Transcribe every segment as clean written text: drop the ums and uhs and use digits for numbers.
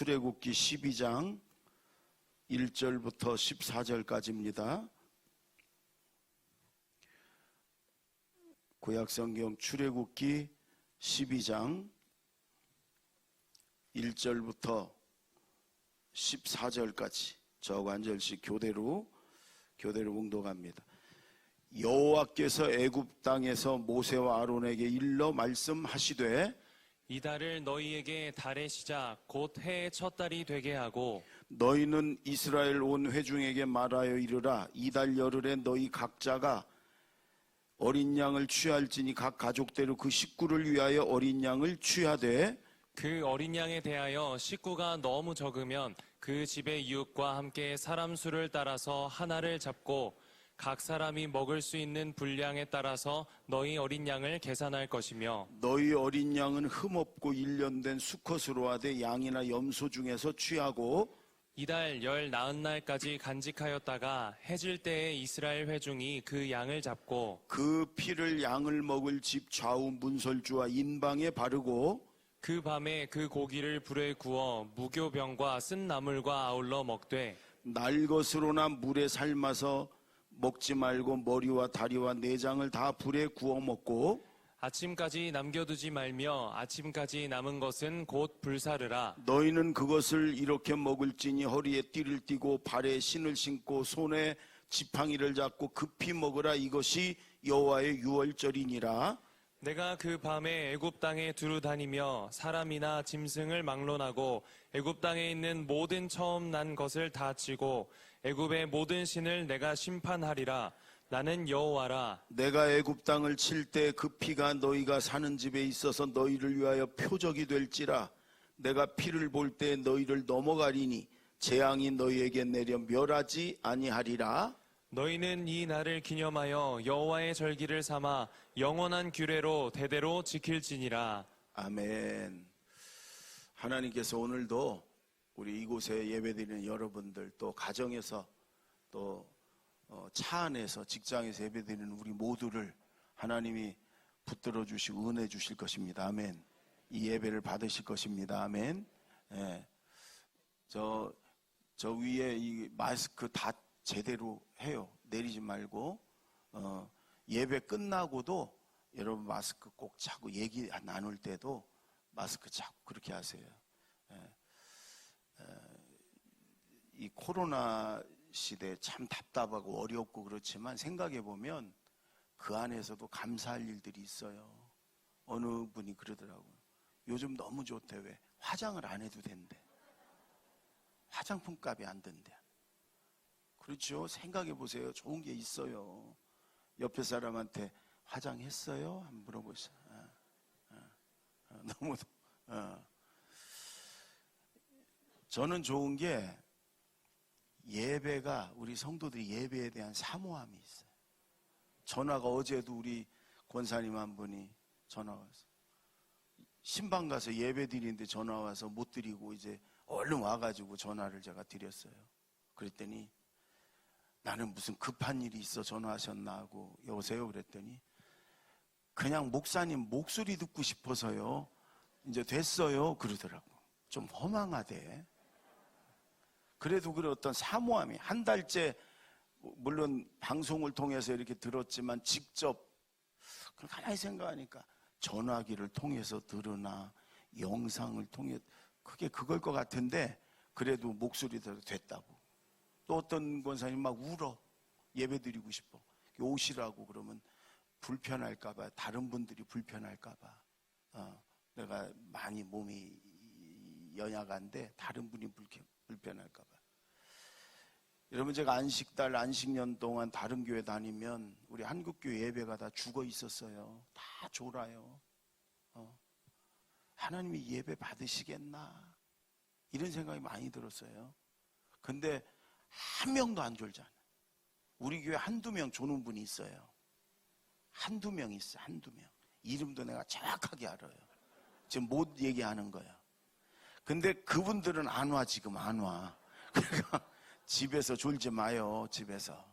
출애굽기 12장 1절부터 14절까지입니다. 구약성경 출애굽기 12장 1절부터 14절까지 저하고 한 절씩 교대로 봉독합니다. 여호와께서 애굽 땅에서 모세와 아론에게 일러 말씀하시되 이달을 너희에게 달의 시작 곧 해의 첫 달이 되게 하고 너희는 이스라엘 온 회중에게 말하여 이르라. 이달 열흘에 너희 각자가 어린 양을 취할지니 각 가족대로 그 식구를 위하여 어린 양을 취하되 그 어린 양에 대하여 식구가 너무 적으면 그 집의 이웃과 함께 사람 수를 따라서 하나를 잡고 각 사람이 먹을 수 있는 분량에 따라서 너희 어린 양을 계산할 것이며 너희 어린 양은 흠없고 1년 된 수컷으로 하되 양이나 염소 중에서 취하고 이달 열 나흔 날까지 간직하였다가 해질 때에 이스라엘 회중이 그 양을 잡고 그 피를 양을 먹을 집 좌우 문설주와 인방에 바르고 그 밤에 그 고기를 불에 구워 무교병과 쓴 나물과 아울러 먹되 날 것으로나 물에 삶아서 먹지 말고 머리와 다리와 내장을 다 불에 구워 먹고 아침까지 남겨두지 말며 아침까지 남은 것은 곧 불사르라. 너희는 그것을 이렇게 먹을지니 허리에 띠를 띠고 발에 신을 신고 손에 지팡이를 잡고 급히 먹으라. 이것이 여호와의 유월절이니라. 내가 그 밤에 애굽 땅에 두루 다니며 사람이나 짐승을 막론하고 애굽 땅에 있는 모든 처음 난 것을 다 치고 애굽의 모든 신을 내가 심판하리라. 나는 여호와라. 내가 애굽 땅을 칠 때 그 피가 너희가 사는 집에 있어서 너희를 위하여 표적이 될지라. 내가 피를 볼 때 너희를 넘어가리니 재앙이 너희에게 내려 멸하지 아니하리라. 너희는 이 날을 기념하여 여호와의 절기를 삼아 영원한 규례로 대대로 지킬지니라. 아멘. 하나님께서 오늘도 우리 이곳에 예배드리는 여러분들, 또 가정에서 또 차 안에서 직장에서 예배드리는 우리 모두를 하나님이 붙들어 주시고 은혜 주실 것입니다. 아멘. 이 예배를 받으실 것입니다. 아멘. 예. 저 위에 이 마스크 다 제대로 해요. 내리지 말고 예배 끝나고도 여러분 마스크 꼭 차고 얘기 나눌 때도 마스크 차고 그렇게 하세요. 이 코로나 시대 참 답답하고 어렵고 그렇지만 생각해보면 그 안에서도 감사할 일들이 있어요. 어느 분이 그러더라고요. 요즘 너무 좋대. 왜? 화장을 안 해도 된대. 화장품 값이 안 든대. 그렇죠. 생각해보세요. 좋은 게 있어요. 옆에 사람한테 화장했어요? 한번 물어보세요. 너무 저는 좋은 게 예배가, 우리 성도들이 예배에 대한 사모함이 있어요. 전화가 어제도 우리 권사님 한 분이 전화 와서 신방 가서 예배 드리는데 전화 와서 못 드리고 이제 얼른 와가지고 전화를 제가 드렸어요. 그랬더니 나는 무슨 급한 일이 있어 전화하셨나 하고 여보세요 그랬더니 그냥 목사님 목소리 듣고 싶어서요. 이제 됐어요 그러더라고. 좀 허망하대. 그래도 그런 어떤 사모함이 한 달째 물론 방송을 통해서 이렇게 들었지만 직접 가만히 생각하니까 전화기를 통해서 들으나 영상을 통해 그게 그걸 것 같은데 그래도 목소리대로 됐다고. 또 어떤 권사님 막 울어. 예배드리고 싶어. 오시라고 그러면 불편할까봐, 다른 분들이 불편할까봐. 내가 많이 몸이 연약한데 다른 분이 불편할까봐. 여러분, 제가 안식달, 안식년 동안 다른 교회 다니면 우리 한국교회 예배가 다 죽어 있었어요. 다 졸아요. 하나님이 예배 받으시겠나? 이런 생각이 많이 들었어요. 근데 한 명도 안 졸잖아요. 우리 교회 한두 명 조는 분이 있어요. 한두 명 있어요. 한두 명. 이름도 내가 정확하게 알아요. 지금 못 얘기하는 거예요. 근데 그분들은 안 와, 지금 안 와. 그러니까 집에서 졸지 마요, 집에서.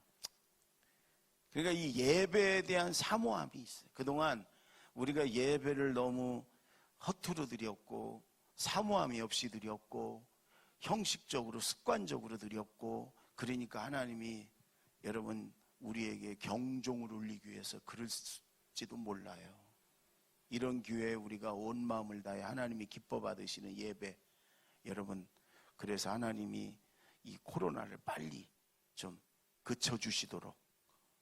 그러니까 이 예배에 대한 사모함이 있어요. 그동안 우리가 예배를 너무 허투루 드렸고 사모함이 없이 드렸고 형식적으로 습관적으로 드렸고, 그러니까 하나님이 여러분 우리에게 경종을 울리기 위해서 그럴지도 몰라요. 이런 기회에 우리가 온 마음을 다해 하나님이 기뻐 받으시는 예배, 여러분, 그래서 하나님이 이 코로나를 빨리 좀 그쳐주시도록,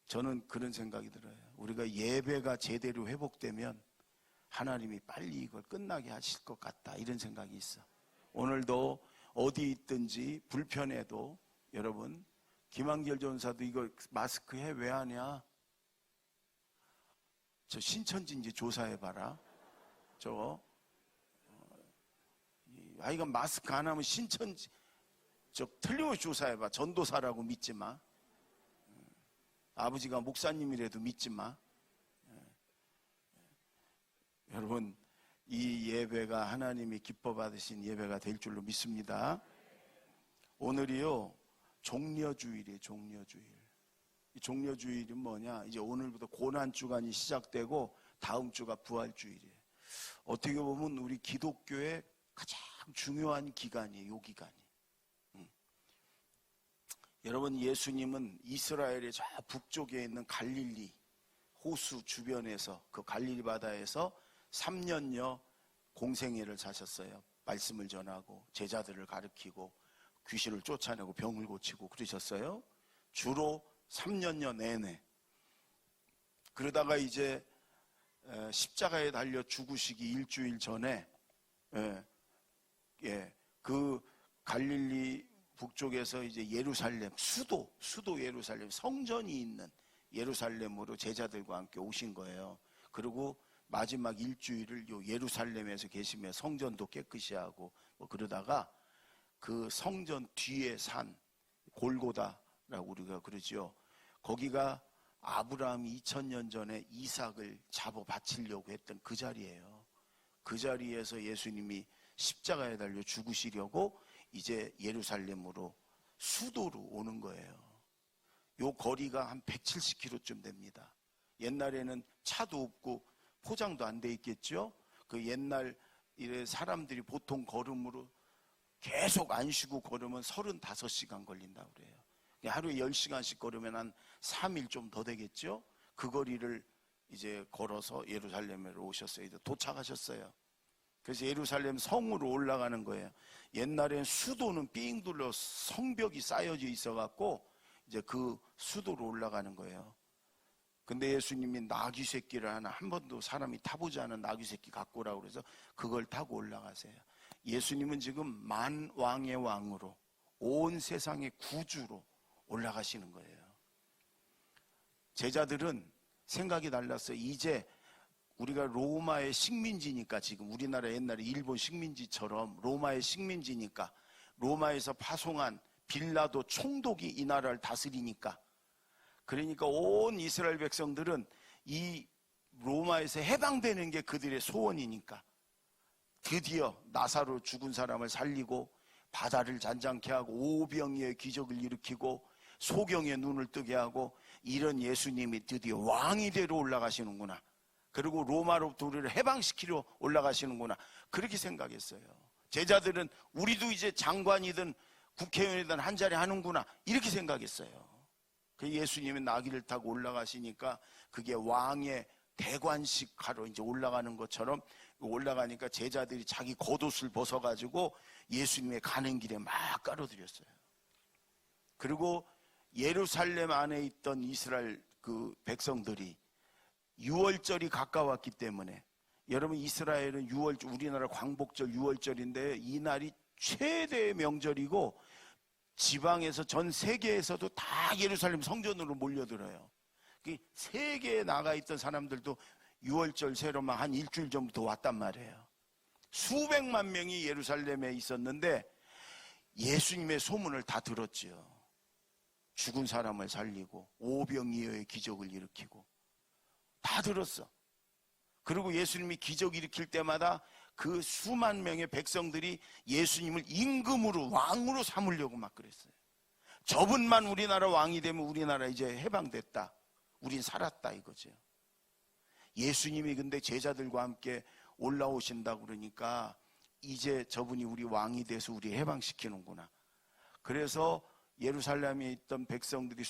저는 그런 생각이 들어요. 우리가 예배가 제대로 회복되면 하나님이 빨리 이걸 끝나게 하실 것 같다, 이런 생각이 있어. 오늘도 어디 있든지 불편해도, 여러분, 김한결 전사도 이거 마스크 해 왜 하냐? 저 신천지 이제 조사해봐라. 저 아이가 마스크 안 하면 신천지 저 틀림없이 조사해봐. 전도사라고 믿지 마. 아버지가 목사님이라도 믿지 마. 여러분, 이 예배가 하나님이 기뻐 받으신 예배가 될 줄로 믿습니다. 오늘이요 종려주일이에요. 종려주일. 이 종려주일은 뭐냐? 이제 오늘부터 고난주간이 시작되고 다음 주가 부활주일이에요. 어떻게 보면 우리 기독교의 가장 중요한 기간이에요. 이 기간이. 여러분, 예수님은 이스라엘의 저 북쪽에 있는 갈릴리 호수 주변에서, 그 갈릴리 바다에서 3년여 공생애를 사셨어요. 말씀을 전하고 제자들을 가르치고 귀신을 쫓아내고 병을 고치고 그러셨어요. 주로 3년여 내내. 그러다가 이제 십자가에 달려 죽으시기 일주일 전에 그 갈릴리 북쪽에서 이제 예루살렘, 수도 예루살렘, 성전이 있는 예루살렘으로 제자들과 함께 오신 거예요. 그리고 마지막 일주일을 요 예루살렘에서 계시며 성전도 깨끗이 하고 뭐 그러다가 그 성전 뒤에 산 골고다라고 우리가 그러죠. 거기가 아브라함이 2000년 전에 이삭을 잡아 바치려고 했던 그 자리예요. 그 자리에서 예수님이 십자가에 달려 죽으시려고 이제 예루살렘으로 수도로 오는 거예요. 요 거리가 한 170km쯤 됩니다. 옛날에는 차도 없고 포장도 안 돼 있겠죠. 그 옛날 사람들이 보통 걸음으로 계속 안 쉬고 걸으면 35시간 걸린다고 그래요. 하루에 10시간씩 걸으면 한 3일 좀 더 되겠죠. 그 거리를 이제 걸어서 예루살렘으로 오셨어요. 이제 도착하셨어요. 그래서 예루살렘 성으로 올라가는 거예요. 옛날엔 수도는 삥 둘러 성벽이 쌓여져 있어갖고 이제 그 수도로 올라가는 거예요. 근데 예수님이 나귀 새끼를 하나, 한 번도 사람이 타보지 않은 나귀 새끼 갖고 오라고 그래서 그걸 타고 올라가세요. 예수님은 지금 만왕의 왕으로 온 세상의 구주로 올라가시는 거예요. 제자들은 생각이 달랐어요. 이제 우리가 로마의 식민지니까, 지금 우리나라 옛날에 일본 식민지처럼 로마의 식민지니까, 로마에서 파송한 빌라도 총독이 이 나라를 다스리니까, 그러니까 온 이스라엘 백성들은 이 로마에서 해방되는 게 그들의 소원이니까 드디어 나사로 죽은 사람을 살리고 바다를 잔잔케 하고 오병이의 기적을 일으키고 소경의 눈을 뜨게 하고, 이런 예수님이 드디어 왕이대로 올라가시는구나, 그리고 로마로부터 우리를 해방시키려 올라가시는구나, 그렇게 생각했어요. 제자들은 우리도 이제 장관이든 국회의원이든 한 자리 하는구나, 이렇게 생각했어요. 그 예수님이 나귀를 타고 올라가시니까 그게 왕의 대관식 하러 이제 올라가는 것처럼 올라가니까 제자들이 자기 겉옷을 벗어가지고 예수님의 가는 길에 막 깔아드렸어요. 그리고 예루살렘 안에 있던 이스라엘 그 백성들이 유월절이 가까웠기 때문에, 여러분 이스라엘은 유월절, 우리나라 광복절 유월절인데 이 날이 최대의 명절이고 지방에서 전 세계에서도 다 예루살렘 성전으로 몰려들어요. 세계에 나가 있던 사람들도 유월절 세로만 한 일주일 전부터 왔단 말이에요. 수백만 명이 예루살렘에 있었는데 예수님의 소문을 다 들었지요. 죽은 사람을 살리고 오병이어의 기적을 일으키고 다 들었어. 그리고 예수님이 기적 일으킬 때마다 그 수만 명의 백성들이 예수님을 임금으로, 왕으로 삼으려고 막 그랬어요. 저분만 우리나라 왕이 되면 우리나라 이제 해방됐다, 우린 살았다 이거죠. 예수님이 근데 제자들과 함께 올라오신다고 그러니까 이제 저분이 우리 왕이 돼서 우리 해방시키는구나. 그래서 예루살렘에 있던 백성들이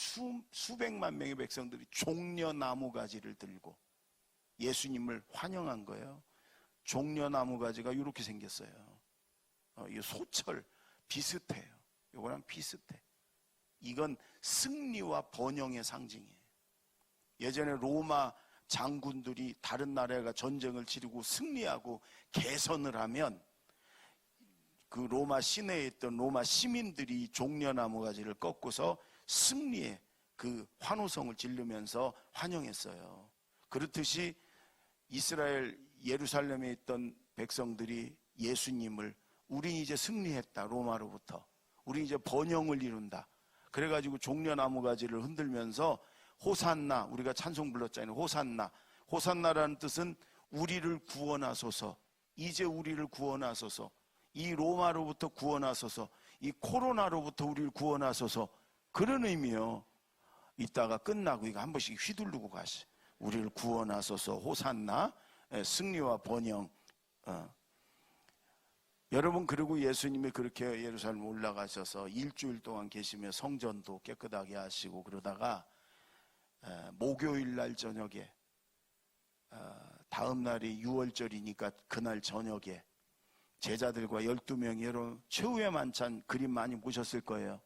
수백만 명의 백성들이 종려나무 가지를 들고 예수님을 환영한 거예요. 종려나무 가지가 이렇게 생겼어요. 이 소철 비슷해요. 이거랑 비슷해. 이건 승리와 번영의 상징이에요. 예전에 로마 장군들이 다른 나라가 전쟁을 치르고 승리하고 개선을 하면 그 로마 시내에 있던 로마 시민들이 종려나무 가지를 꺾고서 승리의 그 환호성을 지르면서 환영했어요. 그렇듯이 이스라엘 예루살렘에 있던 백성들이 예수님을 우린 이제 승리했다. 로마로부터. 우린 이제 번영을 이룬다. 그래가지고 종려나무 가지를 흔들면서 호산나, 우리가 찬송 불렀잖아요. 호산나. 호산나라는 뜻은 우리를 구원하소서. 이제 우리를 구원하소서. 이 로마로부터 구원하소서. 이 코로나로부터 우리를 구원하소서. 그런 의미요. 이따가 끝나고 이거 한 번씩 휘두르고 가시. 우리를 구원하소서. 호산나. 승리와 번영. 여러분, 그리고 예수님이 그렇게 예루살렘 올라가셔서 일주일 동안 계시며 성전도 깨끗하게 하시고 그러다가 목요일 날 저녁에 다음 날이 유월절이니까 그날 저녁에 제자들과 12명이, 여러분 최후의 만찬 그림 많이 보셨을 거예요.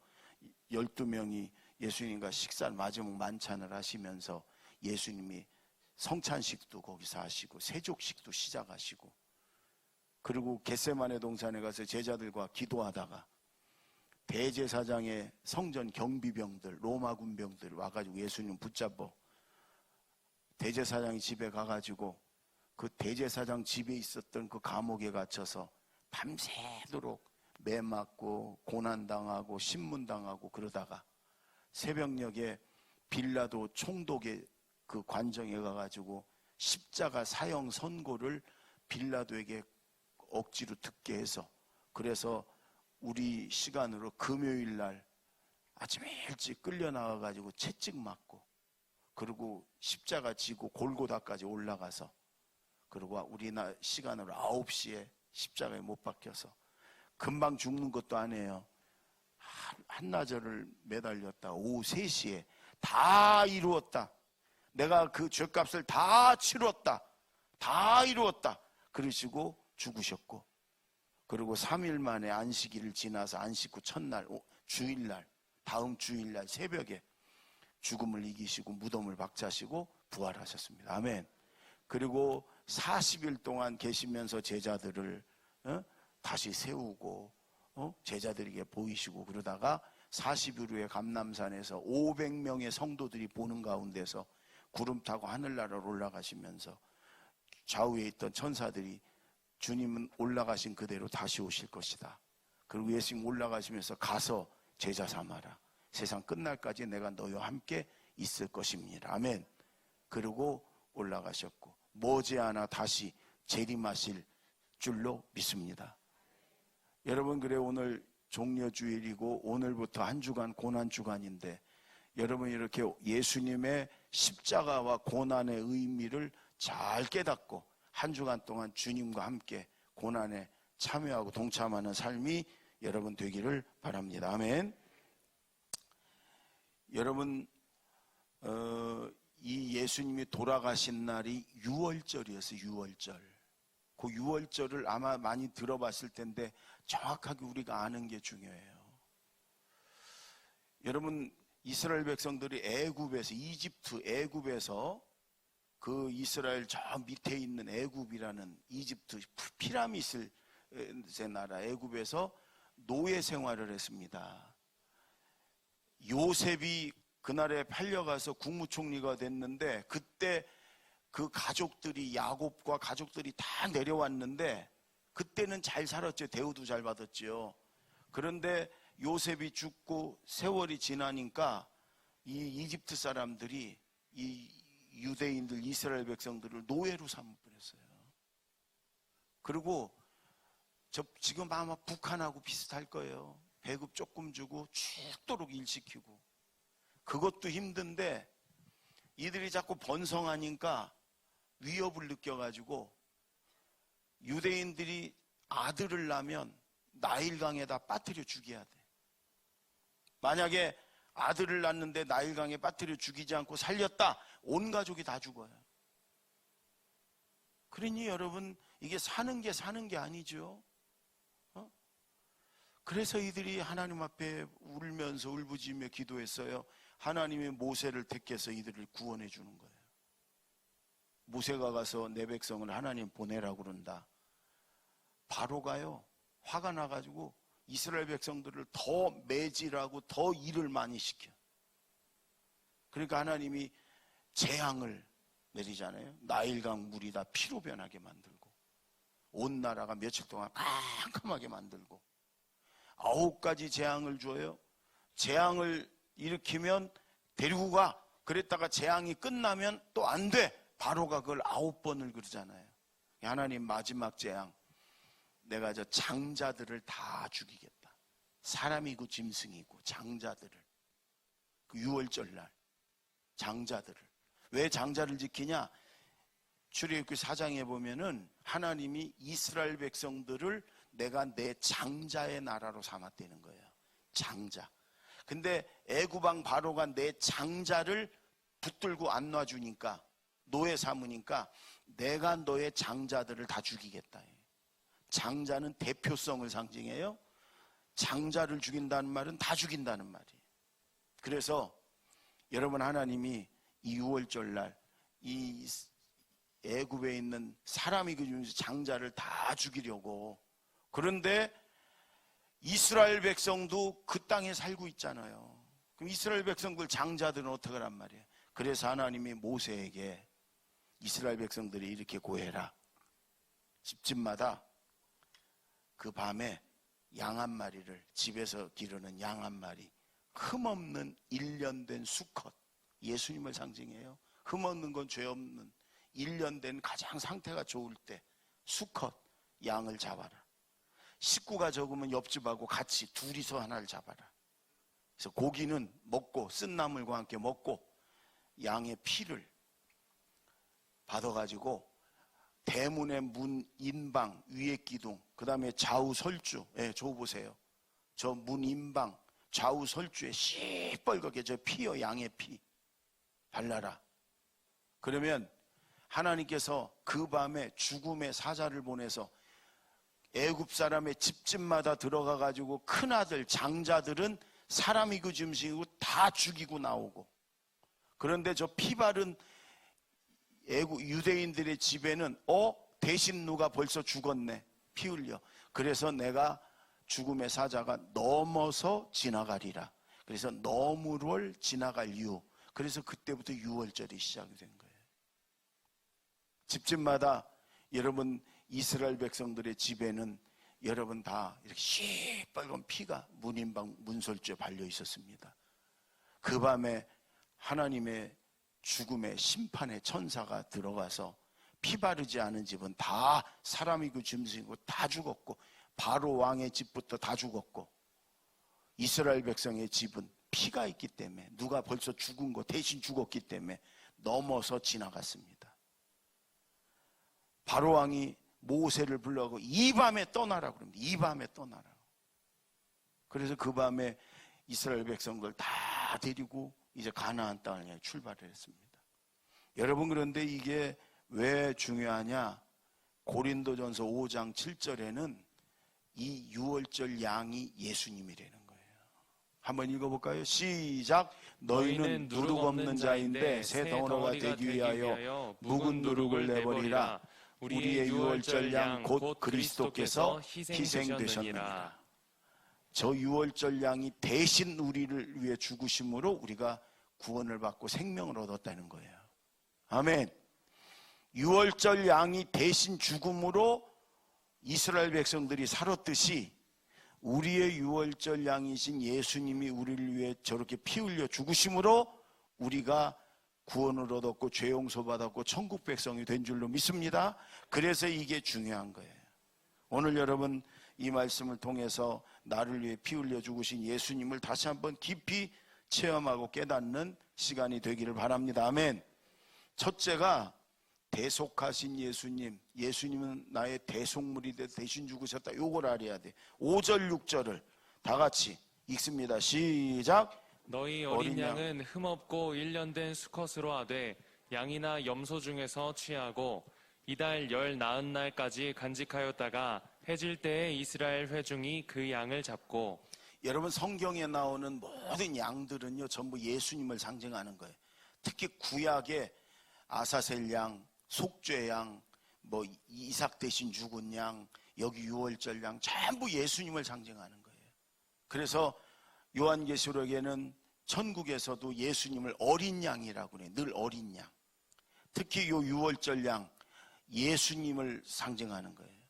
12명이 예수님과 마지막 만찬을 하시면서 예수님이 성찬식도 거기서 하시고 세족식도 시작하시고, 그리고 겟세마네 동산에 가서 제자들과 기도하다가 대제사장의 성전 경비병들, 로마 군병들 와가지고 예수님 붙잡고 대제사장이 집에 가가지고 그 대제사장 집에 있었던 그 감옥에 갇혀서 밤새도록 매 맞고 고난당하고 신문당하고 그러다가 새벽녘에 빌라도 총독의 그 관정에 가가지고 십자가 사형 선고를 빌라도에게 억지로 듣게 해서, 그래서 우리 시간으로 금요일 날 아침에 일찍 끌려나가가지고 채찍 맞고, 그리고 십자가 지고 골고다까지 올라가서, 그리고 우리 시간으로 9시에 십자가에 못 박혀서 금방 죽는 것도 아니에요. 한나절을 매달렸다. 오후 3시에 다 이루었다. 내가 그 죄값을 다 치렀다. 다 이루었다. 그러시고 죽으셨고, 그리고 3일 만에 안식일을 지나서 안식 후 첫날 주일날, 다음 주일날 새벽에 죽음을 이기시고 무덤을 박차시고 부활하셨습니다. 아멘. 그리고 40일 동안 계시면서 제자들을 다시 세우고 제자들에게 보이시고, 그러다가 40일 후에 감람산에서 500명의 성도들이 보는 가운데서 구름 타고 하늘나라로 올라가시면서 좌우에 있던 천사들이 주님은 올라가신 그대로 다시 오실 것이다. 그리고 예수님 올라가시면서 가서 제자 삼아라. 세상 끝날까지 내가 너희와 함께 있을 것입니다. 아멘. 그리고 올라가셨고 머지않아 다시 재림하실 줄로 믿습니다. 여러분, 그래 오늘 종려주일이고 오늘부터 한 주간 고난주간인데, 여러분 이렇게 예수님의 십자가와 고난의 의미를 잘 깨닫고 한 주간 동안 주님과 함께 고난에 참여하고 동참하는 삶이 여러분 되기를 바랍니다. 아멘. 여러분, 이 예수님이 돌아가신 날이 유월절이었어요. 유월절. 그 유월절을 아마 많이 들어봤을 텐데 정확하게 우리가 아는 게 중요해요. 여러분, 이스라엘 백성들이 애굽에서 그 이스라엘 저 밑에 있는 애굽이라는 이집트 피라미드의 나라 애굽에서 노예 생활을 했습니다. 요셉이 그날에 팔려가서 국무총리가 됐는데, 그때 그 가족들이, 야곱과 가족들이 다 내려왔는데 그때는 잘 살았죠. 대우도 잘 받았죠. 그런데 요셉이 죽고 세월이 지나니까 이 이집트 사람들이 이 유대인들, 이스라엘 백성들을 노예로 삼아버렸어요. 그리고 지금 아마 북한하고 비슷할 거예요. 배급 조금 주고 죽도록 일시키고, 그것도 힘든데 이들이 자꾸 번성하니까 위협을 느껴가지고 유대인들이 아들을 낳으면 나일강에다 빠뜨려 죽여야 돼. 만약에 아들을 낳는데 나일강에 빠뜨려 죽이지 않고 살렸다, 온 가족이 다 죽어요. 그러니 여러분, 이게 사는 게 아니죠. 그래서 이들이 하나님 앞에 울면서 울부짖으며 기도했어요. 하나님이 모세를 택해서 이들을 구원해 주는 거예요. 모세가 가서 내 백성을 하나님 보내라고 그런다. 바로가요, 화가 나가지고 이스라엘 백성들을 더 매질하고 더 일을 많이 시켜. 그러니까 하나님이 재앙을 내리잖아요. 나일강 물이 다 피로 변하게 만들고, 온 나라가 며칠 동안 캄캄하게 만들고, 9가지 재앙을 줘요. 재앙을 일으키면 데리고 가. 그랬다가 재앙이 끝나면 또 안 돼. 바로가 그걸 9번을 그러잖아요. 하나님 마지막 재앙, 내가 저 장자들을 다 죽이겠다. 사람이고 짐승이고 장자들을, 그 6월절 날 장자들을. 왜 장자를 지키냐? 출애굽기 4장에 보면은 하나님이 이스라엘 백성들을 내가 내 장자의 나라로 삼았다는 거예요. 장자. 근데 애굽 왕 바로가 내 장자를 붙들고 안 놔주니까, 노예 삼으니까 내가 너의 장자들을 다 죽이겠다. 장자는 대표성을 상징해요. 장자를 죽인다는 말은 다 죽인다는 말이에요. 그래서 여러분, 하나님이 이 6월절 날 이 애굽에 있는 사람이 그 중에서 장자를 다 죽이려고. 그런데 이스라엘 백성도 그 땅에 살고 있잖아요. 그럼 이스라엘 백성들 장자들은 어떻게 하란 말이에요? 그래서 하나님이 모세에게 이스라엘 백성들이 이렇게 고해라. 집집마다 그 밤에 양 한 마리를, 집에서 기르는 양 한 마리, 흠없는 1년 된 수컷, 예수님을 상징해요. 흠없는 건 죄 없는 1년 된 가장 상태가 좋을 때 수컷 양을 잡아라. 식구가 적으면 옆집하고 같이 둘이서 하나를 잡아라. 그래서 고기는 먹고 쓴나물과 함께 먹고 양의 피를 받아가지고 대문의 문 인방 위에 기둥, 그 다음에 좌우 설주, 저 보세요. 저 문 인방 좌우 설주에 시뻘겋게 저 피요, 양의 피 발라라. 그러면 하나님께서 그 밤에 죽음의 사자를 보내서 애굽 사람의 집집마다 들어가 가지고 큰아들 장자들은 사람이고 짐승이고 다 죽이고 나오고, 그런데 저 피 바른 애굽 유대인들의 집에는 대신 누가 벌써 죽었네, 피 흘려. 그래서 내가 죽음의 사자가 넘어서 지나가리라. 그래서 너무를 지나갈 이유. 그래서 그때부터 6월절이 시작이 된 거예요. 집집마다 여러분 이스라엘 백성들의 집에는 여러분 다 이렇게 시뻘건 피가 문인방 문설주에 발려 있었습니다. 그 밤에 하나님의 죽음의 심판의 천사가 들어가서 피 바르지 않은 집은 다 사람이고 짐승이고 다 죽었고, 바로 왕의 집부터 다 죽었고, 이스라엘 백성의 집은 피가 있기 때문에, 누가 벌써 죽은 거 대신 죽었기 때문에 넘어서 지나갔습니다. 바로 왕이 모세를 불러가고 이 밤에 떠나라고 그럽니다. 이 밤에 떠나라고. 그래서 그 밤에 이스라엘 백성들 다 데리고 이제 가나안 땅을 향해 출발을 했습니다. 여러분, 그런데 이게 왜 중요하냐? 고린도전서 5장 7절에는 이 6월절 양이 예수님이라는 거예요. 한번 읽어볼까요? 시작. 너희는 누룩 없는 자인데 새 덩어리가 되기 위하여 묵은 누룩을 내버리라. 우리의 6월절 양 곧 그리스도께서 희생되셨느니라. 저 6월절 양이 대신 우리를 위해 죽으심으로 우리가 구원을 받고 생명을 얻었다는 거예요. 아멘. 6월절 양이 대신 죽음으로 이스라엘 백성들이 살았듯이 우리의 6월절 양이신 예수님이 우리를 위해 저렇게 피 흘려 죽으심으로 우리가 구원을 얻었고 죄 용서 받았고 천국 백성이 된 줄로 믿습니다. 그래서 이게 중요한 거예요. 오늘 여러분 이 말씀을 통해서 나를 위해 피 흘려 죽으신 예수님을 다시 한번 깊이 체험하고 깨닫는 시간이 되기를 바랍니다. 아멘. 첫째가 대속하신 예수님, 예수님은 나의 대속물이 돼 대신 죽으셨다. 요걸 알아야 돼. 5절 6절을 다 같이 읽습니다. 시작. 너희 어린 어린 양. 양은 흠없고 1년 된 수컷으로 하되 양이나 염소 중에서 취하고 이달 열 나은 날까지 간직하였다가 해질 때에 이스라엘 회중이 그 양을 잡고. 여러분, 성경에 나오는 모든 양들은요 전부 예수님을 상징하는 거예요. 특히 구약의 아사셀 양, 속죄 양, 뭐 이삭 대신 죽은 양, 여기 유월절 양, 전부 예수님을 상징하는 거예요. 그래서 요한계시록에는 천국에서도 예수님을 어린 양이라고 그래요. 늘 어린 양. 특히 요 유월절 양, 예수님을 상징하는 거예요.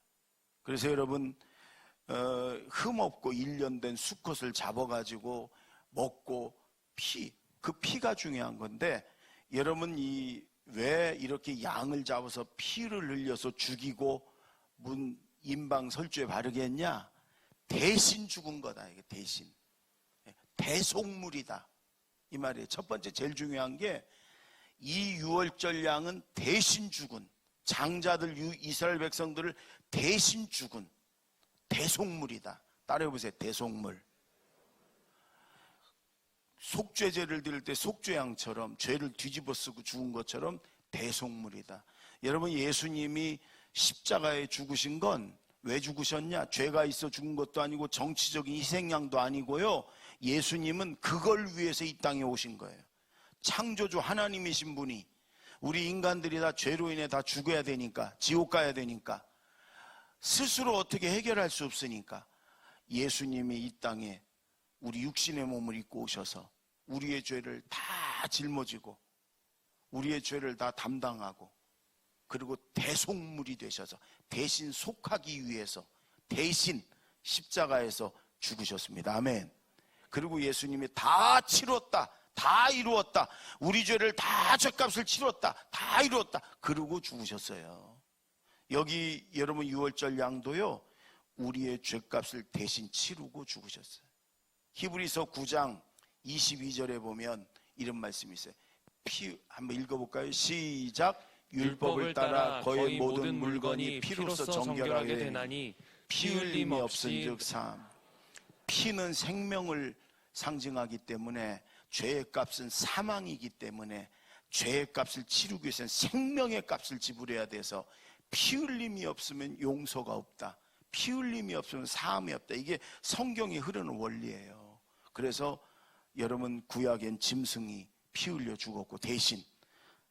그래서 여러분, 흠없고 1년 된 수컷을 잡아가지고 먹고 그 피가 중요한 건데, 여러분 왜 이렇게 양을 잡아서 피를 흘려서 죽이고 임방설주에 바르겠냐? 대신 죽은 거다. 이게 대신. 대속물이다. 이 말이에요. 첫 번째 제일 중요한 게 이 유월절 양은 대신 죽은, 장자들 이스라엘 백성들을 대신 죽은 대속물이다. 따라해보세요. 대속물. 속죄제를 드릴 때 속죄양처럼 죄를 뒤집어 쓰고 죽은 것처럼 대속물이다. 여러분, 예수님이 십자가에 죽으신 건 왜 죽으셨냐? 죄가 있어 죽은 것도 아니고 정치적인 희생양도 아니고요. 예수님은 그걸 위해서 이 땅에 오신 거예요. 창조주 하나님이신 분이 우리 인간들이 다 죄로 인해 다 죽어야 되니까, 지옥 가야 되니까, 스스로 어떻게 해결할 수 없으니까 예수님이 이 땅에 우리 육신의 몸을 입고 오셔서 우리의 죄를 다 짊어지고 우리의 죄를 다 담당하고, 그리고 대속물이 되셔서 대신 속하기 위해서 대신 십자가에서 죽으셨습니다. 아멘. 그리고 예수님이 다 치렀다, 다 이루었다, 우리 죄를 다 죄값을 치렀다, 다 이루었다, 그러고 죽으셨어요. 여기 여러분 유월절 양도요 우리의 죄값을 대신 치르고 죽으셨어요. 히브리서 9장 22절에 보면 이런 말씀이 있어요. 한번 읽어볼까요? 시작. 율법을 따라 거의 모든 물건이 피로써 정결하게 되나니 피 흘림이 없은즉 삶. 피는 생명을 상징하기 때문에, 죄의 값은 사망이기 때문에 죄의 값을 치르기 위해서는 생명의 값을 지불해야 돼서 피 흘림이 없으면 용서가 없다, 피 흘림이 없으면 사함이 없다. 이게 성경이 흐르는 원리예요. 그래서 여러분, 구약엔 짐승이 피 흘려 죽었고 대신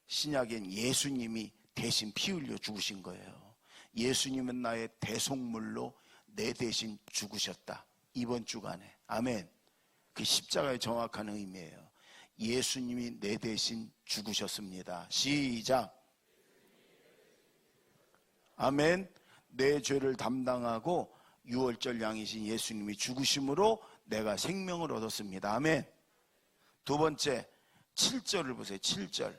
신약엔 예수님이 대신 피 흘려 죽으신 거예요. 예수님은 나의 대속물로 내 대신 죽으셨다. 이번 주간에. 아멘. 그 십자가의 정확한 의미예요. 예수님이 내 대신 죽으셨습니다. 시작. 아멘. 내 죄를 담당하고 유월절 양이신 예수님이 죽으심으로 내가 생명을 얻었습니다. 아멘. 두 번째 7절을 보세요. 7절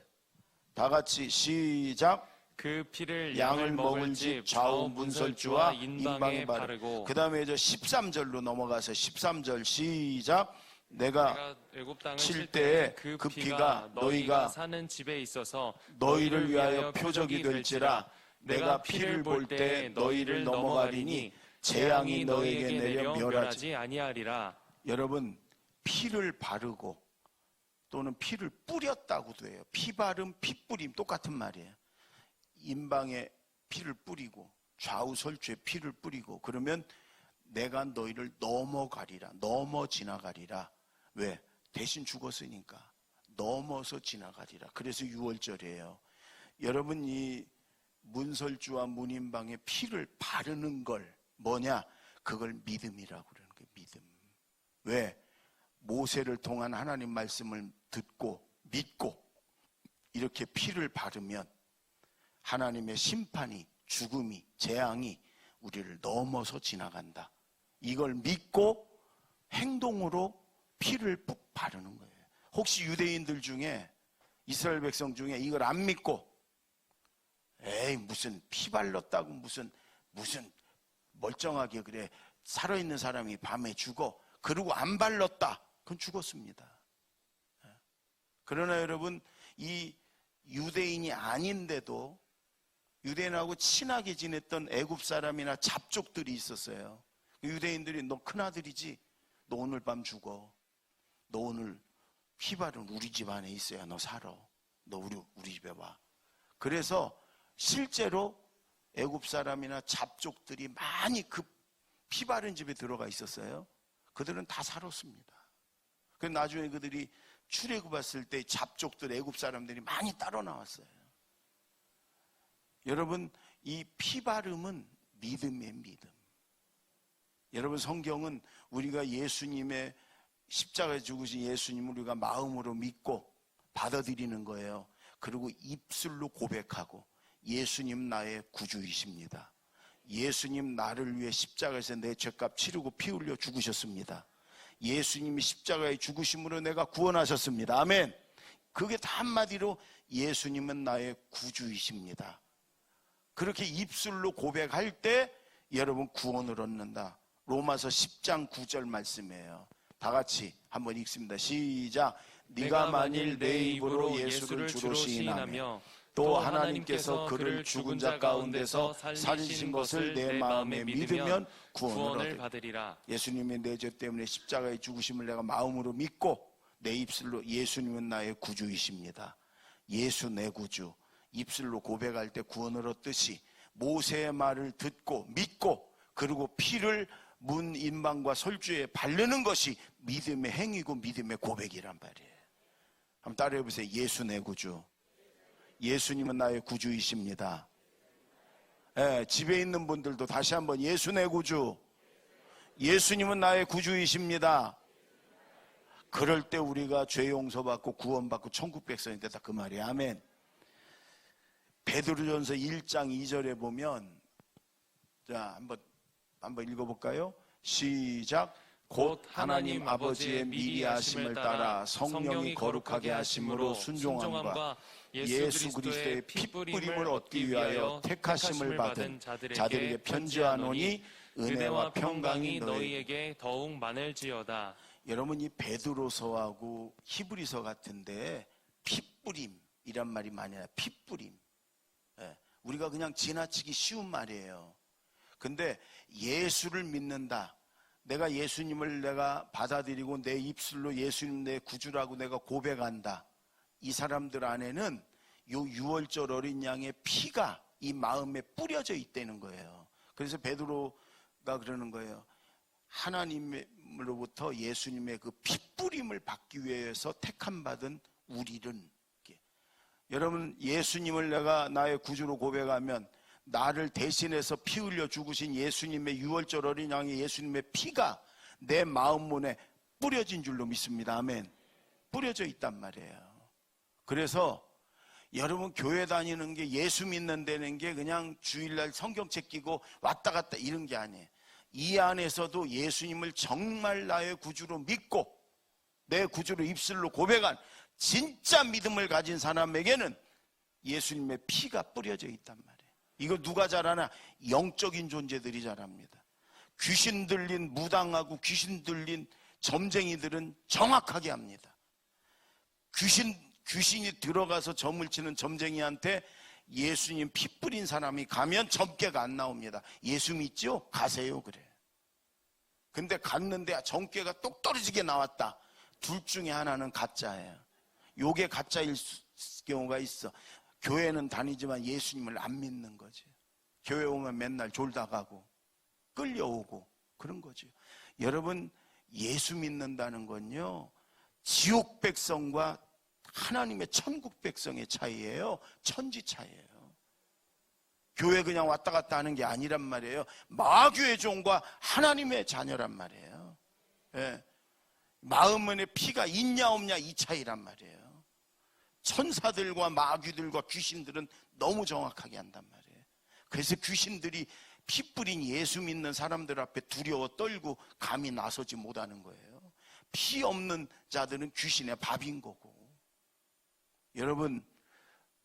다 같이 시작. 그 피를 양을 먹을 집 좌우 문설주와 인방에 바르고. 그 다음에 13절로 넘어가서 13절 시작. 내가 애굽 땅을 칠 칠 때에 때에 그 피가 너희가 사는 집에 있어서 너희를 위하여 표적이 될지라. 내가 피를 볼 때 너희를 넘어가리니 재앙이 너희에게 내려 멸하지 아니하리라. 여러분, 피를 바르고 또는 피를 뿌렸다고도 해요. 피 바름, 피 뿌림 똑같은 말이에요. 인방에 피를 뿌리고 좌우 설주에 피를 뿌리고, 그러면 내가 너희를 넘어가리라, 넘어 지나가리라. 왜? 대신 죽었으니까 넘어서 지나가리라. 그래서 유월절이에요. 여러분, 이 문설주와 문인방에 피를 바르는 걸 뭐냐? 그걸 믿음이라고 그러는 거예요. 믿음. 왜? 모세를 통한 하나님 말씀을 듣고 믿고 이렇게 피를 바르면 하나님의 심판이, 죽음이, 재앙이 우리를 넘어서 지나간다. 이걸 믿고 행동으로 피를 푹 바르는 거예요. 혹시 유대인들 중에, 이스라엘 백성 중에 이걸 안 믿고 에이 무슨 피 발랐다고 무슨 멀쩡하게 그래, 살아있는 사람이 밤에 죽어, 그리고 안 발랐다, 그건 죽었습니다. 그러나 여러분, 이 유대인이 아닌데도 유대인하고 친하게 지냈던 애굽 사람이나 잡족들이 있었어요. 유대인들이 너 큰아들이지? 너 오늘 밤 죽어. 너 오늘 피발은 우리 집 안에 있어야 너 살아. 너 우리 집에 와. 그래서 실제로 애굽 사람이나 잡족들이 많이 그 피바른 집에 들어가 있었어요. 그들은 다 살았습니다. 그래서 나중에 그들이 출애굽 왔을 때 잡족들, 애굽 사람들이 많이 따라 나왔어요. 여러분, 이 피바름은 믿음의 믿음. 여러분, 성경은 우리가 예수님의 십자가에 죽으신 예수님을 우리가 마음으로 믿고 받아들이는 거예요. 그리고 입술로 고백하고 예수님 나의 구주이십니다. 예수님 나를 위해 십자가에서 내 죄값 치르고 피 흘려 죽으셨습니다. 예수님이 십자가에 죽으심으로 내가 구원하셨습니다. 아멘. 그게 다 한마디로 예수님은 나의 구주이십니다. 그렇게 입술로 고백할 때 여러분 구원을 얻는다. 로마서 10장 9절 말씀이에요. 다 같이 한번 읽습니다. 시작. 네가 만일 내 입으로 예수를 주로 시인하며 또 하나님께서 그를 죽은 자 가운데서 살리신 것을 내 마음에 믿으면 구원을 받으리라. 예수님의 내 죄 때문에 십자가에 죽으심을 내가 마음으로 믿고 내 입술로 예수님은 나의 구주이십니다. 예수 내 구주. 입술로 고백할 때 구원을 얻듯이 모세의 말을 듣고 믿고 그리고 피를 문 인방과 설주에 바르는 것이 믿음의 행위고 믿음의 고백이란 말이에요. 한번 따라해 보세요. 예수 내 구주. 예수님은 나의 구주이십니다. 집에 있는 분들도 다시 한번 예수 내 구주. 예수님은 나의 구주이십니다. 그럴 때 우리가 죄 용서받고 구원받고 천국 백성이 됐다 그 말이에요. 아멘. 베드로전서 1장 2절에 보면 자 한번 읽어볼까요? 시작. 곧 하나님 아버지의 미리 하심을 따라 성령이 거룩하게 하심으로 순종함과 예수 그리스도의 핏뿌림을 얻기 위하여 택하심을 받은 자들에게 편지하노니 은혜와 평강이 너희에게 더욱 많을지어다. 여러분, 이 베드로서하고 히브리서 같은데 핏뿌림이란 말이 많이 나요. 핏뿌림. 우리가 그냥 지나치기 쉬운 말이에요. 근데 예수를 믿는다. 내가 예수님을 내가 받아들이고 내 입술로 예수님 내 구주라고 내가 고백한다. 이 사람들 안에는 요 유월절 어린 양의 피가 이 마음에 뿌려져 있다는 거예요. 그래서 베드로가 그러는 거예요. 하나님으로부터 예수님의 그 핏뿌림을 받기 위해서 택함 받은 우리는, 여러분, 예수님을 내가 나의 구주로 고백하면 나를 대신해서 피 흘려 죽으신 예수님의 유월절 어린 양의 예수님의 피가 내 마음문에 뿌려진 줄로 믿습니다. 아멘. 뿌려져 있단 말이에요. 그래서 여러분, 교회 다니는 게 예수 믿는 데는 게 그냥 주일날 성경책 끼고 왔다 갔다 이런 게 아니에요. 이 안에서도 예수님을 정말 나의 구주로 믿고 내 구주로 입술로 고백한 진짜 믿음을 가진 사람에게는 예수님의 피가 뿌려져 있단 말이에요. 이걸 누가 잘하나? 영적인 존재들이 잘합니다. 귀신 들린 무당하고 귀신 들린 점쟁이들은 정확하게 합니다. 귀신이 들어가서 점을 치는 점쟁이한테 예수님 피 뿌린 사람이 가면 점괘가 안 나옵니다. 예수 믿죠? 가세요 그래. 근데 갔는데 점괘가 똑 떨어지게 나왔다. 둘 중에 하나는 가짜예요. 요게 가짜일 경우가 있어. 교회는 다니지만 예수님을 안 믿는 거지. 교회 오면 맨날 졸다 가고 끌려오고 그런 거죠. 여러분, 예수 믿는다는 건요, 지옥 백성과 하나님의 천국 백성의 차이예요. 천지 차이예요. 교회 그냥 왔다 갔다 하는 게 아니란 말이에요. 마귀의 종과 하나님의 자녀란 말이에요. 예. 마음의 피가 있냐 없냐 이 차이란 말이에요. 천사들과 마귀들과 귀신들은 너무 정확하게 한단 말이에요. 그래서 귀신들이 피 뿌린 예수 믿는 사람들 앞에 두려워 떨고 감히 나서지 못하는 거예요. 피 없는 자들은 귀신의 밥인 거고. 여러분,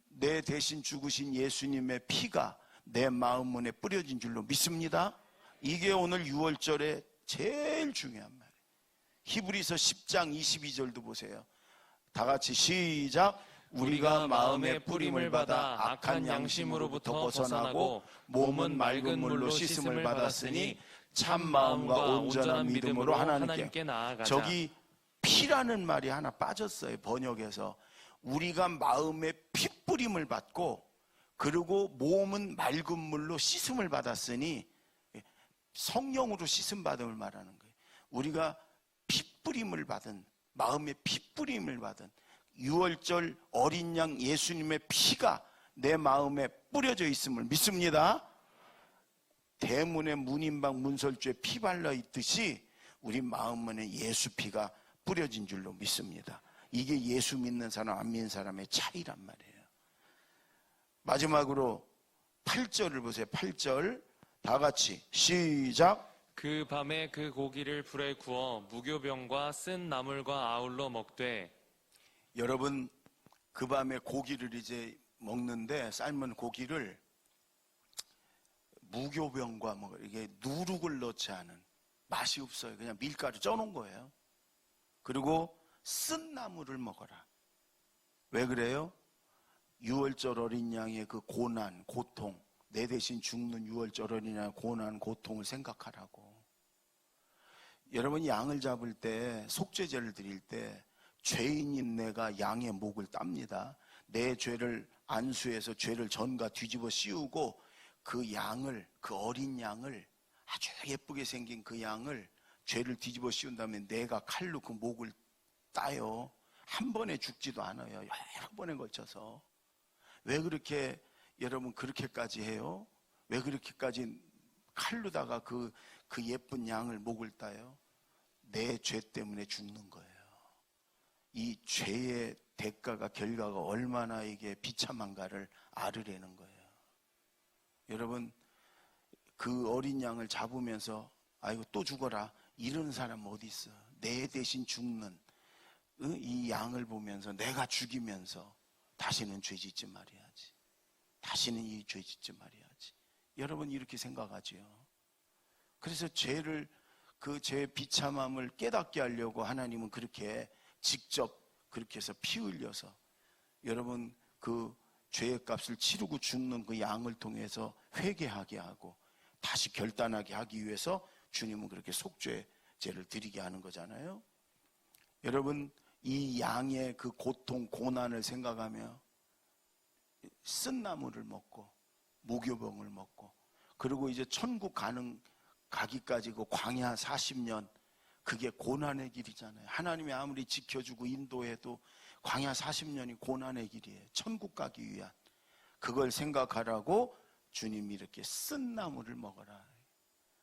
내 대신 죽으신 예수님의 피가 내 마음 문에 뿌려진 줄로 믿습니다. 이게 오늘 6월절에 제일 중요한 말이에요. 히브리서 10장 22절도 보세요. 다 같이 시작. 우리가 마음의 뿌림을 받아 악한 양심으로부터 벗어나고 몸은 맑은 물로 씻음을 받았으니 참 마음과 온전한 믿음으로 하나님께 나아가자. 저기 피라는 말이 하나 빠졌어요. 번역에서. 우리가 마음의 핏뿌림을 받고 그리고 몸은 맑은 물로 씻음을 받았으니 성령으로 씻음 받음을 말하는 거예요. 우리가 핏뿌림을 받은, 마음의 핏뿌림을 받은 6월절 어린 양 예수님의 피가 내 마음에 뿌려져 있음을 믿습니다. 대문에 문인방 문설주에 피 발라 있듯이 우리 마음문에 예수 피가 뿌려진 줄로 믿습니다. 이게 예수 믿는 사람 안 믿는 사람의 차이란 말이에요. 마지막으로 8절을 보세요. 8절 다 같이 시작. 그 밤에 그 고기를 불에 구워 무교병과 쓴 나물과 아울러 먹되. 여러분 그 밤에 고기를 이제 먹는데 삶은 고기를 무교병과 뭐 이게 누룩을 넣지 않은, 맛이 없어요. 그냥 밀가루 쪄놓은 거예요. 그리고 쓴 나물을 먹어라. 왜 그래요? 6월절 어린 양의 그 고난, 고통, 내 대신 죽는 6월절 어린 양의 고난, 고통을 생각하라고. 여러분 양을 잡을 때, 속죄제를 드릴 때 죄인인 내가 양의 목을 땁니다. 내 죄를 안수해서 죄를 전가 뒤집어 씌우고 그 양을, 그 어린 양을, 아주 예쁘게 생긴 그 양을 죄를 뒤집어 씌운 다음에 내가 칼로 그 목을 따요. 한 번에 죽지도 않아요. 여러 번에 걸쳐서. 왜 그렇게 여러분 그렇게까지 해요? 왜 그렇게까지 칼로다가 그 예쁜 양을 목을 따요? 내 죄 때문에 죽는 거예요. 이 죄의 대가가, 결과가 얼마나 이게 비참한가를 알으려는 거예요. 여러분 그 어린 양을 잡으면서 아이고 또 죽어라 이러는 사람 어디 있어? 내 대신 죽는 이 양을 보면서 내가 죽이면서 다시는 죄 짓지 말아야지. 다시는 이 죄 짓지 말아야지. 여러분 이렇게 생각하지요. 그래서 죄를, 그 죄의 비참함을 깨닫게 하려고 하나님은 그렇게 직접 그렇게 해서 피 흘려서 여러분 그 죄의 값을 치르고 죽는 그 양을 통해서 회개하게 하고 다시 결단하게 하기 위해서 주님은 그렇게 속죄제를 드리게 하는 거잖아요. 여러분 이 양의 그 고통, 고난을 생각하며 쓴 나물을 먹고 무교병을 먹고 그리고 이제 천국 가기까지 그 광야 40년, 그게 고난의 길이잖아요. 하나님이 아무리 지켜주고 인도해도 광야 40년이 고난의 길이에요. 천국 가기 위한. 그걸 생각하라고 주님이 이렇게 쓴 나물을 먹어라.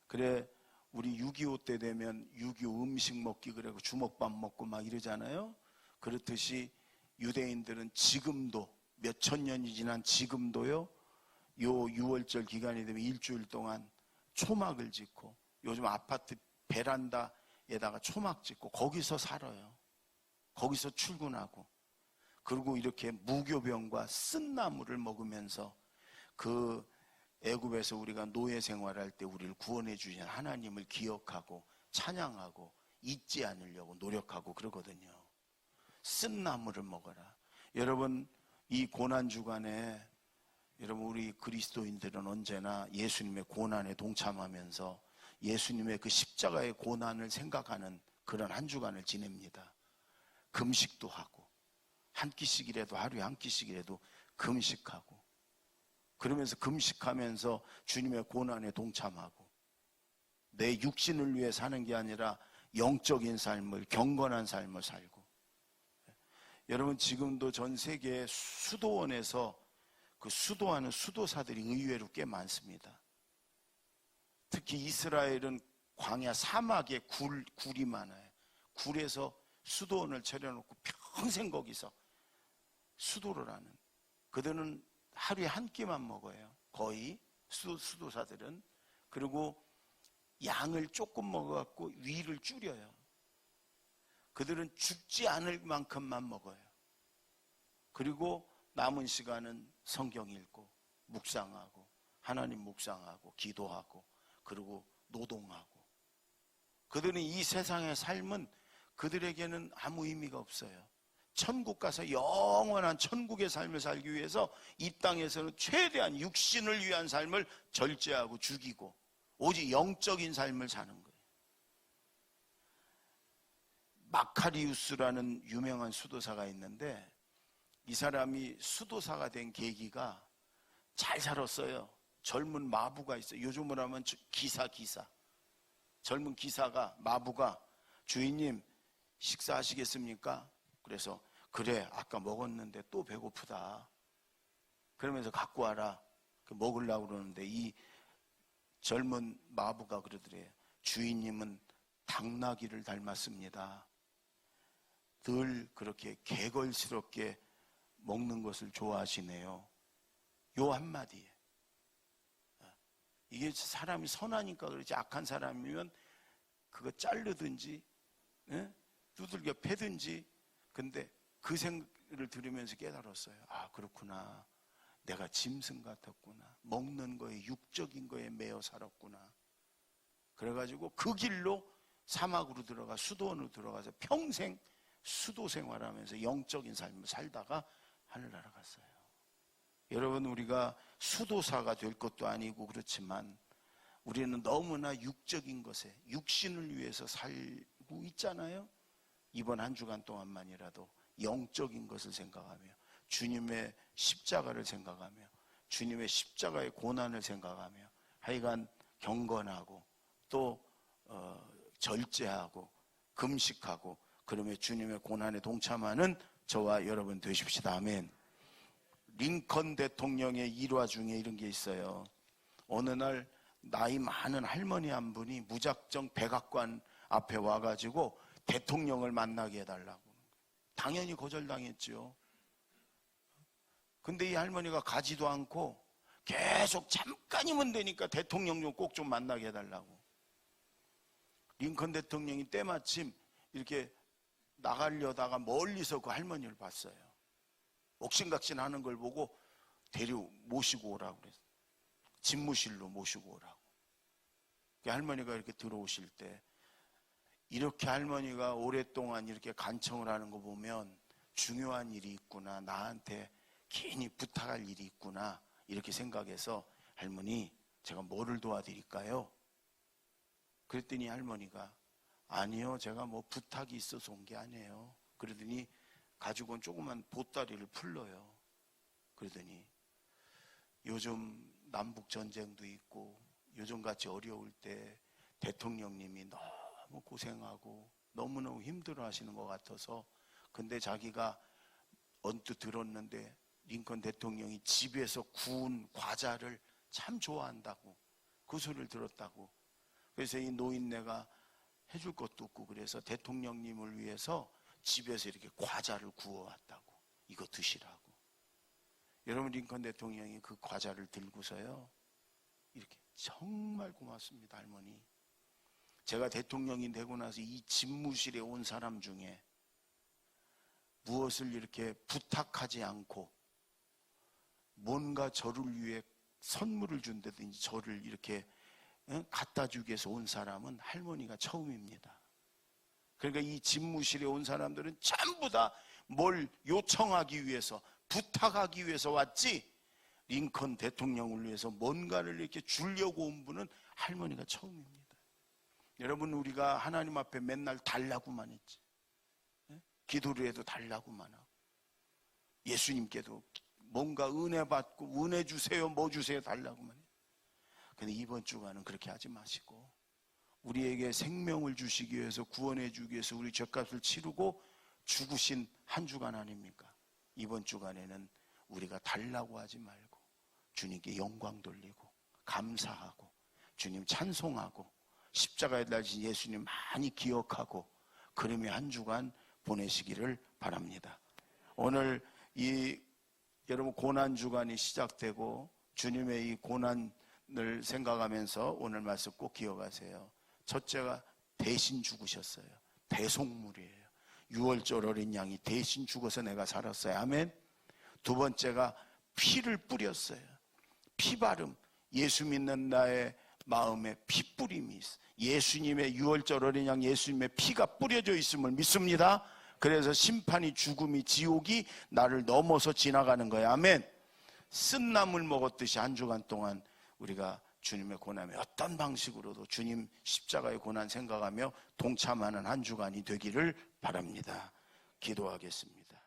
그래 우리 6.25 때 되면 6.25 음식 먹기 그래고 주먹밥 먹고 막 이러잖아요. 그렇듯이 유대인들은 지금도 몇천 년이 지난 지금도요, 요 6월절 기간이 되면 일주일 동안 초막을 짓고, 요즘 아파트 베란다에다가 초막 짓고 거기서 살아요. 거기서 출근하고, 그리고 이렇게 무교병과 쓴 나물을 먹으면서 그 애굽에서 우리가 노예 생활할 때 우리를 구원해 주신 하나님을 기억하고 찬양하고 잊지 않으려고 노력하고 그러거든요. 쓴 나물을 먹어라. 여러분 이 고난 주간에 여러분 우리 그리스도인들은 언제나 예수님의 고난에 동참하면서 예수님의 그 십자가의 고난을 생각하는 그런 한 주간을 지냅니다. 금식도 하고 한 끼씩이라도, 하루에 한 끼씩이라도 금식하고, 그러면서 금식하면서 주님의 고난에 동참하고, 내 육신을 위해 사는 게 아니라 영적인 삶을, 경건한 삶을 살고. 여러분 지금도 전 세계 수도원에서 그 수도하는 수도사들이 의외로 꽤 많습니다. 특히 이스라엘은 광야 사막에 굴이 많아요. 굴에서 수도원을 차려놓고 평생 거기서 수도를 하는, 그들은 하루에 한 끼만 먹어요. 거의 수도사들은. 그리고 양을 조금 먹어갖고 위를 줄여요. 그들은 죽지 않을 만큼만 먹어요. 그리고 남은 시간은 성경 읽고 묵상하고 하나님 묵상하고 기도하고 그리고 노동하고. 그들은 이 세상의 삶은 그들에게는 아무 의미가 없어요. 천국 가서 영원한 천국의 삶을 살기 위해서 이 땅에서는 최대한 육신을 위한 삶을 절제하고 죽이고 오직 영적인 삶을 사는 거예요. 마카리우스라는 유명한 수도사가 있는데 이 사람이 수도사가 된 계기가 잘 살았어요. 젊은 마부가 있어요. 요즘으로 하면 기사. 젊은 기사가, 마부가 주인님 식사하시겠습니까? 그래서 그래 아까 먹었는데 또 배고프다. 그러면서 갖고 와라. 먹으려고 그러는데 이 젊은 마부가 그러더래요. 주인님은 당나귀를 닮았습니다. 늘 그렇게 개걸스럽게 먹는 것을 좋아하시네요. 요 한마디에 이게 사람이 선하니까 그렇지 악한 사람이면 그거 자르든지 두들겨 패든지. 근데 그 생각을 들으면서 깨달았어요. 아 그렇구나. 내가 짐승 같았구나. 먹는 거에 육적인 거에 매여 살았구나. 그래가지고 그 길로 사막으로 들어가 수도원으로 들어가서 평생 수도 생활하면서 영적인 삶을 살다가 하늘나라 갔어요. 여러분 우리가 수도사가 될 것도 아니고 그렇지만 우리는 너무나 육적인 것에 육신을 위해서 살고 있잖아요. 이번 한 주간 동안만이라도 영적인 것을 생각하며 주님의 십자가를 생각하며 주님의 십자가의 고난을 생각하며 하여간 경건하고 또 절제하고 금식하고 그러면 주님의 고난에 동참하는 저와 여러분 되십시다. 아멘. 링컨 대통령의 일화 중에 이런 게 있어요. 어느 날 나이 많은 할머니 한 분이 무작정 백악관 앞에 와가지고 대통령을 만나게 해달라고. 당연히 거절당했죠. 근데 이 할머니가 가지도 않고 계속 잠깐이면 되니까 대통령 좀 꼭 좀 만나게 해달라고. 링컨 대통령이 때마침 이렇게 나가려다가 멀리서 그 할머니를 봤어요. 옥신각신하는 걸 보고 모시고 오라고 그랬어요. 집무실로 모시고 오라고. 그 할머니가 이렇게 들어오실 때 이렇게 할머니가 오랫동안 이렇게 간청을 하는 거 보면 중요한 일이 있구나. 나한테 괜히 부탁할 일이 있구나. 이렇게 생각해서 할머니 제가 뭐를 도와드릴까요? 그랬더니 할머니가 아니요 제가 뭐 부탁이 있어서 온 게 아니에요. 그러더니 가지고 온 조그만 보따리를 풀러요. 그러더니 요즘 남북 전쟁도 있고 요즘같이 어려울 때 대통령님이 너무 고생하고 너무너무 힘들어 하시는 것 같아서 근데 자기가 언뜻 들었는데 링컨 대통령이 집에서 구운 과자를 참 좋아한다고 그 소리를 들었다고. 그래서 이 노인네가 해줄 것도 없고 그래서 대통령님을 위해서 집에서 이렇게 과자를 구워왔다고. 이거 드시라고. 여러분 링컨 대통령이 그 과자를 들고서요 이렇게 정말 고맙습니다 할머니. 제가 대통령이 되고 나서 이 집무실에 온 사람 중에 무엇을 이렇게 부탁하지 않고 뭔가 저를 위해 선물을 준다든지 저를 이렇게 갖다 주기 위해서 온 사람은 할머니가 처음입니다. 그러니까 이 집무실에 온 사람들은 전부 다 뭘 요청하기 위해서 부탁하기 위해서 왔지 링컨 대통령을 위해서 뭔가를 이렇게 주려고 온 분은 할머니가 처음입니다. 여러분 우리가 하나님 앞에 맨날 달라고만 했지. 기도를 해도 달라고만 하고 예수님께도 뭔가 은혜 받고 은혜 주세요 뭐 주세요 달라고만 해요. 근데 이번 주간은 그렇게 하지 마시고 우리에게 생명을 주시기 위해서 구원해 주기 위해서 우리 죄값을 치르고 죽으신 한 주간 아닙니까? 이번 주간에는 우리가 달라고 하지 말고 주님께 영광 돌리고 감사하고 주님 찬송하고 십자가에 달리신 예수님 많이 기억하고 그러며 한 주간 보내시기를 바랍니다. 오늘 이 여러분 고난 주간이 시작되고 주님의 이 고난을 생각하면서 오늘 말씀 꼭 기억하세요. 첫째가 대신 죽으셨어요. 대속물이에요. 6월절 어린 양이 대신 죽어서 내가 살았어요. 아멘. 두 번째가 피를 뿌렸어요. 피바름. 예수 믿는 나의 마음에 피뿌림이 있어요. 예수님의 6월절 어린 양 예수님의 피가 뿌려져 있음을 믿습니다. 그래서 심판이, 죽음이, 지옥이 나를 넘어서 지나가는 거야. 아멘. 쓴나물 먹었듯이 한 주간 동안 우리가 주님의 고난에 어떤 방식으로도 주님 십자가의 고난 생각하며 동참하는 한 주간이 되기를 바랍니다. 기도하겠습니다.